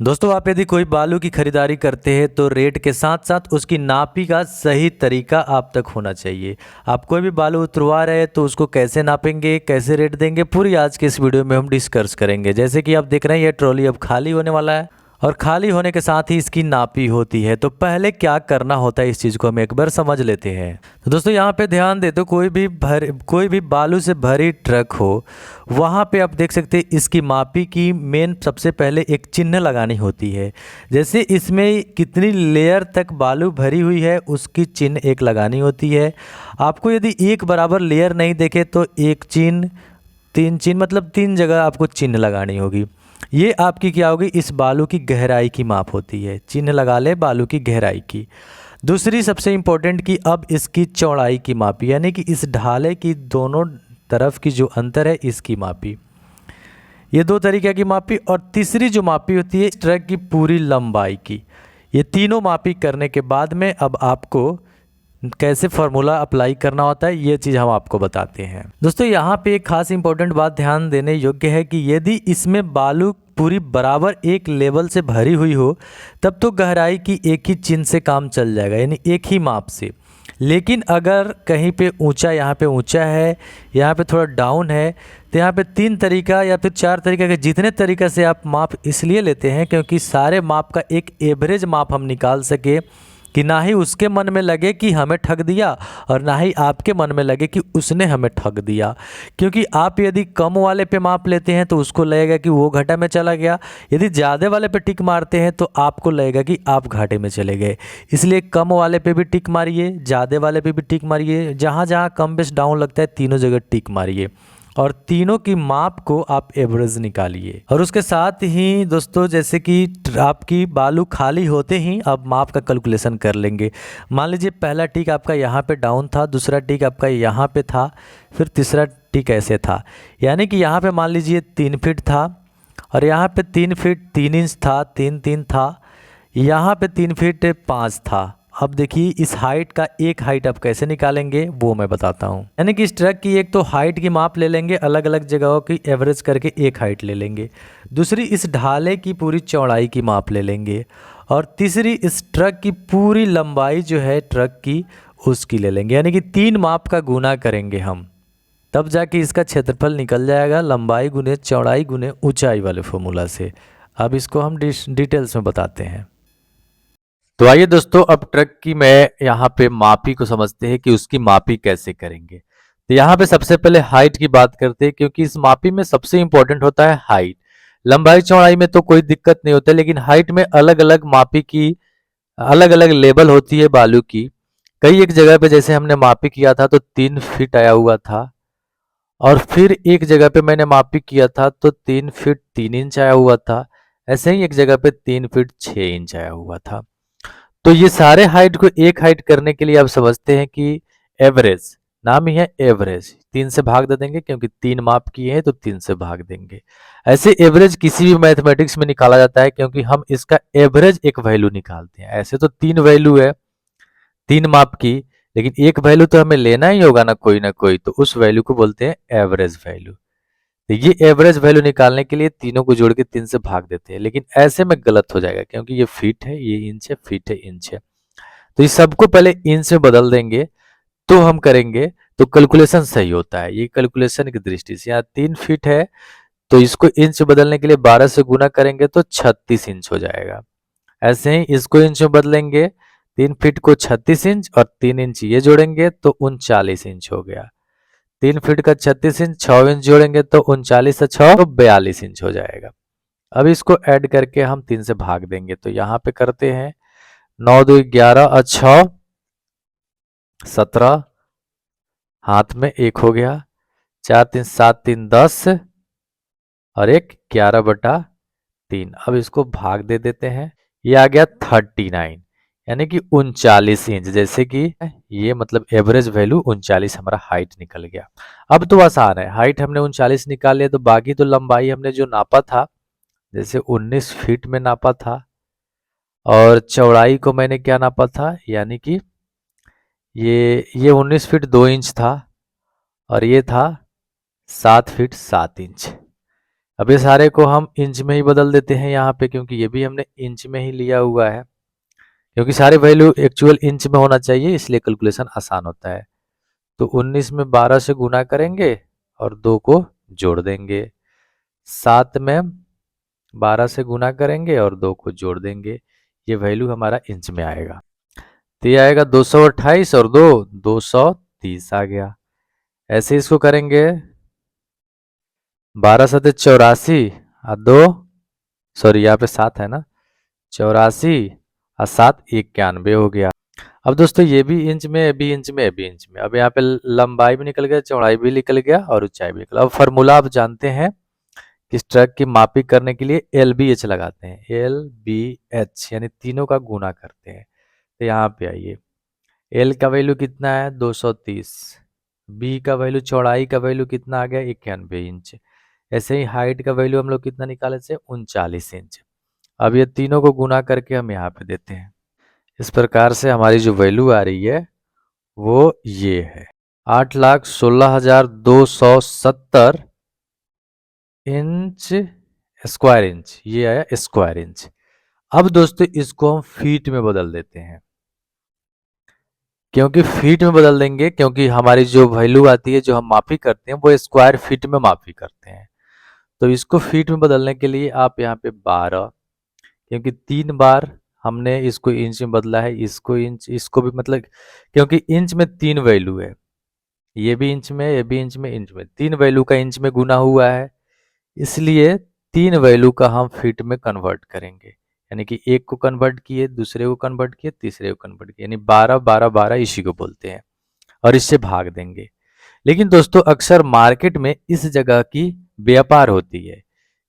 दोस्तों, आप यदि कोई बालू की खरीदारी करते हैं तो रेट के साथ साथ उसकी नापी का सही तरीका आप तक होना चाहिए। आप कोई भी बालू उतरवा रहे हैं तो उसको कैसे नापेंगे, कैसे रेट देंगे, पूरी आज के इस वीडियो में हम डिस्कस करेंगे। जैसे कि आप देख रहे हैं ये ट्रॉली अब खाली होने वाला है और खाली होने के साथ ही इसकी नापी होती है। तो पहले क्या करना होता है इस चीज़ को हम एक बार समझ लेते हैं। तो दोस्तों यहाँ पे ध्यान दे तो कोई भी बालू से भरी ट्रक हो, वहाँ पे आप देख सकते हैं इसकी मापी की मेन सबसे पहले एक चिन्ह लगानी होती है। जैसे इसमें कितनी लेयर तक बालू भरी हुई है उसकी चिन्ह एक लगानी होती है। आपको यदि एक बराबर लेयर नहीं देखे तो एक चिन्ह, तीन चिन्ह, मतलब तीन जगह आपको चिन्ह लगानी होगी। ये आपकी क्या होगी, इस बालू की गहराई की माप होती है। चिन्ह लगा ले बालू की गहराई की। दूसरी सबसे इम्पोर्टेंट कि अब इसकी चौड़ाई की मापी, यानी कि इस ढाले की दोनों तरफ की जो अंतर है इसकी मापी। ये दो तरीके की मापी। और तीसरी जो मापी होती है इस ट्रक की पूरी लंबाई की। ये तीनों मापी करने के बाद में अब आपको कैसे फार्मूला अप्लाई करना होता है ये चीज़ हम आपको बताते हैं। दोस्तों यहाँ पे एक खास इंपॉर्टेंट बात ध्यान देने योग्य है कि यदि इसमें बालू पूरी बराबर एक लेवल से भरी हुई हो तब तो गहराई की एक ही चिन्ह से काम चल जाएगा, यानी एक ही माप से। लेकिन अगर कहीं पे ऊंचा, यहाँ पे ऊंचा है, यहाँ पे थोड़ा डाउन है, तो यहाँ पे तीन तरीका या फिर चार तरीका के जितने तरीके से आप माप इसलिए लेते हैं क्योंकि सारे माप का एक एवरेज माप हम निकाल सके कि ना ही उसके मन में लगे कि हमें ठग दिया और ना ही आपके मन में लगे कि उसने हमें ठग दिया। क्योंकि आप यदि कम वाले पे माप लेते हैं तो उसको लगेगा कि वो घाटा में चला गया, यदि ज़्यादा वाले पे टिक मारते हैं तो आपको लगेगा कि आप घाटे में चले गए। इसलिए कम वाले पे भी टिक मारिए, ज़्यादा वाले पे भी टिक मारिए, जहाँ जहाँ कम बेस डाउन लगता है तीनों जगह टिक मारिए और तीनों की माप को आप एवरेज निकालिए। और उसके साथ ही दोस्तों जैसे कि आपकी बालू खाली होते ही अब माप का कैलकुलेशन कर लेंगे। मान लीजिए पहला टिक आपका यहाँ पे डाउन था, दूसरा टिक आपका यहाँ पे था, फिर तीसरा टिक ऐसे था। यानी कि यहाँ पे मान लीजिए 3 फीट था और यहाँ पे 3 फीट 3 इंच था, 3 था, यहाँ पे 3 फीट 5 था। अब देखिए इस हाइट का एक हाइट आप कैसे निकालेंगे वो मैं बताता हूँ। यानी कि इस ट्रक की एक तो हाइट की माप ले लेंगे, अलग अलग जगहों की एवरेज करके एक हाइट ले लेंगे। दूसरी इस ढाले की पूरी चौड़ाई की माप ले लेंगे और तीसरी इस ट्रक की पूरी लंबाई जो है ट्रक की उसकी ले लेंगे। यानी कि 3 माप का गुना करेंगे हम, तब जाके इसका क्षेत्रफल निकल जाएगा, लंबाई गुने चौड़ाई गुने ऊंचाई वाले फॉर्मूला से। अब इसको हम डिटेल्स में बताते हैं। तो आइए दोस्तों अब ट्रक की मैं यहाँ पे मापी को समझते हैं कि उसकी मापी कैसे करेंगे। तो यहाँ पे सबसे पहले हाइट की बात करते हैं क्योंकि इस मापी में सबसे इंपॉर्टेंट होता है हाइट। लंबाई चौड़ाई में तो कोई दिक्कत नहीं होता, लेकिन हाइट में अलग अलग मापी की अलग अलग लेवल होती है बालू की। कई एक जगह पे जैसे हमने मापी किया था तो 3 फीट आया हुआ था और फिर एक जगह पे मैंने मापी किया था तो 3 फीट 3 इंच आया हुआ था। ऐसे ही एक जगह पे 3 फीट 6 इंच आया हुआ था। तो ये सारे हाइट को एक हाइट करने के लिए आप समझते हैं कि एवरेज, नाम ही है एवरेज, 3 से भाग दे देंगे क्योंकि 3 माप किए हैं तो 3 से भाग देंगे। ऐसे एवरेज किसी भी मैथमेटिक्स में निकाला जाता है क्योंकि हम इसका एवरेज एक वैल्यू निकालते हैं। ऐसे तो 3 वैल्यू है 3 माप की, लेकिन एक वैल्यू तो हमें लेना ही होगा ना कोई, तो उस वैल्यू को बोलते हैं एवरेज वैल्यू। तो ये एवरेज वैल्यू निकालने के लिए तीनों को जोड़ के 3 से भाग देते हैं, लेकिन ऐसे में गलत हो जाएगा क्योंकि ये फीट है, ये इंच है, फीट है, इंच है। तो इस सबको पहले इंच में बदल देंगे तो हम करेंगे तो कैलकुलेशन सही होता है। ये कैलकुलेशन की दृष्टि से यहाँ 3 फीट है तो इसको इंच में बदलने के लिए 12 से गुना करेंगे तो 36 इंच हो जाएगा। ऐसे ही इसको इंच में बदलेंगे, 3 फीट को 36 इंच और 3 इंच ये जोड़ेंगे तो 39 इंच हो गया। 3 फीट का 36 इंच 6 इंच जोड़ेंगे तो 39 से 6 तो 42 इंच हो जाएगा। अब इसको ऐड करके हम 3 से भाग देंगे तो यहाँ पे करते हैं 9 2 11 और 6 17, हाथ में 1 हो गया, 4 3 7 3 10 और 1 11/3। अब इसको भाग दे देते हैं, ये आ गया 39 यानी कि 39 इंच। जैसे कि ये मतलब एवरेज वैल्यू 39 हमारा हाइट निकल गया। अब तो आसान है, हाइट हमने 39 निकाल लिया तो बाकी तो लंबाई हमने जो नापा था जैसे 19 फीट में नापा था और चौड़ाई को मैंने क्या नापा था, यानी कि ये 19 फीट 2 इंच था और ये था 7 फीट 7 इंच। अब ये सारे को हम इंच में ही बदल देते हैं यहाँ पे, क्योंकि ये भी हमने इंच में ही लिया हुआ है, क्योंकि सारे वैल्यू एक्चुअल इंच में होना चाहिए, इसलिए कैलकुलेशन आसान होता है। तो 19 में 12 से गुना करेंगे और 2 को जोड़ देंगे। 7 में 12 से गुना करेंगे और 2 को जोड़ देंगे। ये वैल्यू हमारा इंच में आएगा। तो ये आएगा 228 और 230 आ गया। ऐसे इसको करेंगे। 12 सते 84 और 2, सॉरी यहाँ पे 7 है ना, 84 और 7 91 हो गया। अब दोस्तों ये भी इंच में, ये भी इंच में, ये भी इंच में। अब यहाँ पे लंबाई भी निकल गया, चौड़ाई भी निकल गया और ऊंचाई भी निकल। अब फॉर्मूला आप जानते हैं कि इस ट्रक की मापी करने के लिए LBH लगाते हैं, LBH यानी तीनों का गुना करते हैं। तो यहाँ पे आइए, L का वैल्यू कितना है 230, B का वैल्यू, चौड़ाई का वैल्यू कितना आ गया 91 इंच। ऐसे ही हाइट का वैल्यू हम लोग कितना निकाले थे 39 इंच। अब ये तीनों को गुना करके हम यहाँ पे देते हैं। इस प्रकार से हमारी जो वैल्यू आ रही है वो ये है 8,16,270 इंच, स्क्वायर इंच। ये आया स्क्वायर इंच। अब दोस्तों इसको हम फीट में बदल देते हैं, क्योंकि फीट में बदल देंगे, क्योंकि हमारी जो वैल्यू आती है, जो हम मापी करते हैं, वो स्क्वायर फीट में मापी करते हैं। तो इसको फीट में बदलने के लिए आप यहाँ पे 12, क्योंकि 3 बार हमने इसको इंच में बदला है, इसको इंच, इसको भी, मतलब क्योंकि इंच में 3 वैल्यू है, ये भी इंच में, ये भी इंच में, इंच में 3 वैल्यू का इंच में गुना हुआ है, इसलिए 3 वैल्यू का हम फीट में कन्वर्ट करेंगे। यानी कि एक को कन्वर्ट किए, दूसरे को कन्वर्ट किए, तीसरे को कन्वर्ट किए, यानी 12 12 12 इसी को बोलते हैं, और इससे भाग देंगे। लेकिन दोस्तों अक्सर मार्केट में इस जगह की व्यापार होती है,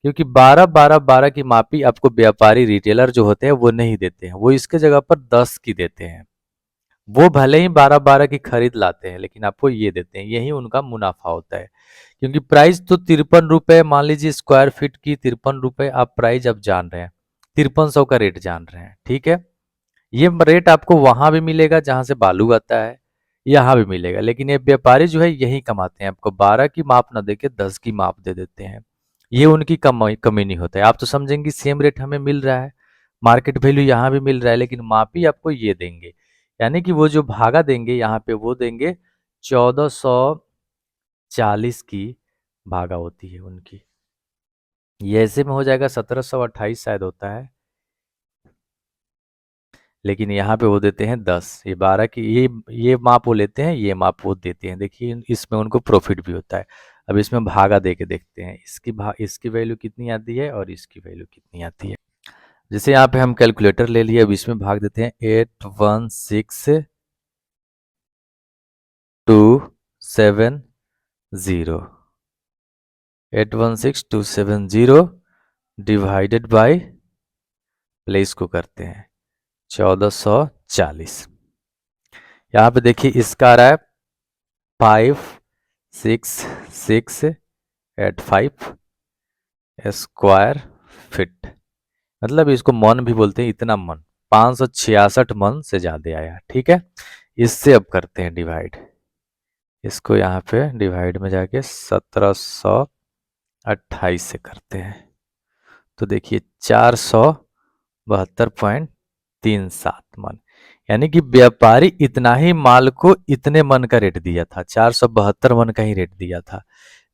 क्योंकि 12 12 12 की मापी आपको व्यापारी रिटेलर जो होते हैं वो नहीं देते हैं, वो इसके जगह पर 10 की देते हैं। वो भले ही 12 12 की खरीद लाते हैं, लेकिन आपको ये देते हैं, यही उनका मुनाफा होता है। क्योंकि प्राइस तो 53 रुपए, मान लीजिए स्क्वायर फीट की 53 रुपए आप प्राइस अब जान रहे हैं, 5300 का रेट जान रहे हैं, ठीक है। ये रेट आपको वहां भी मिलेगा जहां से बालू आता है, यहाँ भी मिलेगा, लेकिन ये व्यापारी जो है यही कमाते हैं, आपको 12 की माप ना देके 10 की माप दे देते हैं। ये उनकी कमी नहीं होता है। आप तो समझेंगे सेम रेट हमें मिल रहा है, मार्केट वैल्यू यहाँ भी मिल रहा है, लेकिन मापी आपको ये देंगे, यानी कि वो जो भागा देंगे यहाँ पे वो देंगे 1440 की भागा होती है उनकी। ये ऐसे में हो जाएगा 1728 शायद होता है, लेकिन यहाँ पे वो देते हैं 10। ये 12 की, ये माप वो लेते हैं, ये माप वो देते हैं। देखिए इसमें उनको प्रॉफिट भी होता है। अब इसमें भागा दे के देखते हैं, इसकी वैल्यू कितनी आती है और इसकी वैल्यू कितनी आती है। जैसे यहाँ पे हम कैलकुलेटर ले लिए, अब इसमें भाग देते हैं 816,270, 816,270 डिवाइडेड बाय, प्ले इसको करते हैं 1440। यहाँ पे देखिए इसका आ रहा है 5665 स्क्वायर फीट, मतलब इसको मन भी बोलते हैं, इतना मन 566 मन से ज्यादा आया, ठीक है। इससे अब करते हैं डिवाइड, इसको यहाँ पे डिवाइड में जाके 1728 से करते हैं, तो देखिए 472.37 मन। यानी कि व्यापारी इतना ही माल को इतने मन का रेट दिया था, 472 मन का ही रेट दिया था,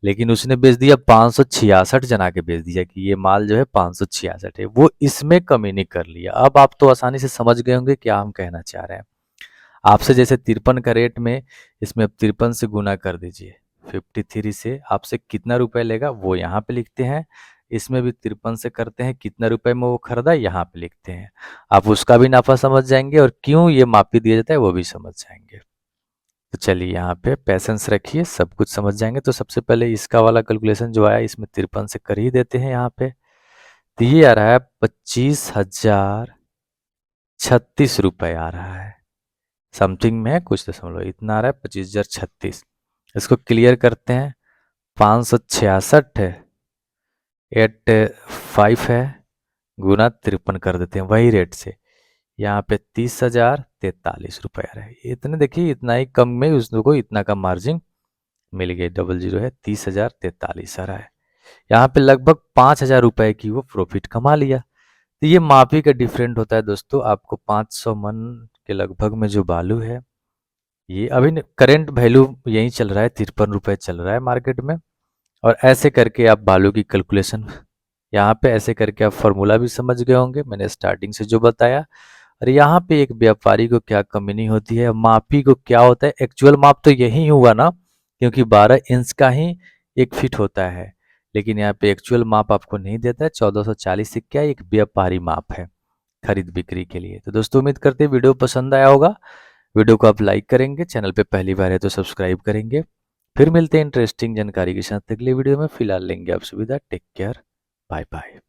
लेकिन उसने बेच दिया 566 जना के बेच दिया कि ये माल जो है 566 है, वो इसमें कमी नहीं कर लिया। अब आप तो आसानी से समझ गए होंगे क्या हम कहना चाह रहे हैं। आपसे जैसे 53 का रेट में, इसमें अब 53 से गुना कर दीजिए, 53 से आपसे कितना रुपए लेगा वो यहाँ पे लिखते हैं, इसमें भी 53 से करते हैं, कितना रुपए में वो खरीदा यहाँ पे लिखते हैं। आप उसका भी नाफा समझ जाएंगे और क्यों ये मापी दिया जाता है वो भी समझ जाएंगे। तो चलिए यहाँ पे पैसेंस रखिए, सब कुछ समझ जाएंगे। तो सबसे पहले इसका वाला कैलकुलेशन जो आया, इसमें 53 से कर ही देते हैं यहाँ पे। तो ये आ रहा है 25,036 रुपए आ रहा है, समथिंग में कुछ दशमलव इतना आ रहा है 25,036। इसको क्लियर करते हैं, 566 है, 85 है, गुना 53 कर देते हैं वही रेट से, यहाँ पे 30,043 रुपए आ रहा है। इतने देखिए, इतना ही कम में उसको इतना का मार्जिन मिल गया, 00 है, 30,043 आ रहा है। यहाँ पे लगभग 5,000 रुपए की वो प्रॉफिट कमा लिया। तो ये मापी का डिफरेंट होता है दोस्तों। आपको 500 मन के लगभग में जो बालू है, ये अभी करंट वैल्यू यही चल रहा है, 53 रुपए चल रहा है मार्केट में। और ऐसे करके आप बालू की कैलकुलेशन यहाँ पे ऐसे करके आप फॉर्मूला भी समझ गए होंगे, मैंने स्टार्टिंग से जो बताया। और यहाँ पे एक व्यापारी को क्या कमी नहीं होती है, मापी को क्या होता है, एक्चुअल माप तो यही हुआ ना, क्योंकि 12 इंच का ही 1 फीट होता है। लेकिन यहाँ पे एक्चुअल माप आपको नहीं देता है। 1440 से क्या एक व्यापारी माप है खरीद बिक्री के लिए। तो दोस्तों उम्मीद करते हैं वीडियो पसंद आया होगा। वीडियो को आप लाइक करेंगे, चैनल पे पहली बार है तो सब्सक्राइब करेंगे। फिर मिलते हैं इंटरेस्टिंग जानकारी के साथ। अगले वीडियो में फिलहाल लेंगे आप सुविधा। Take care, bye bye.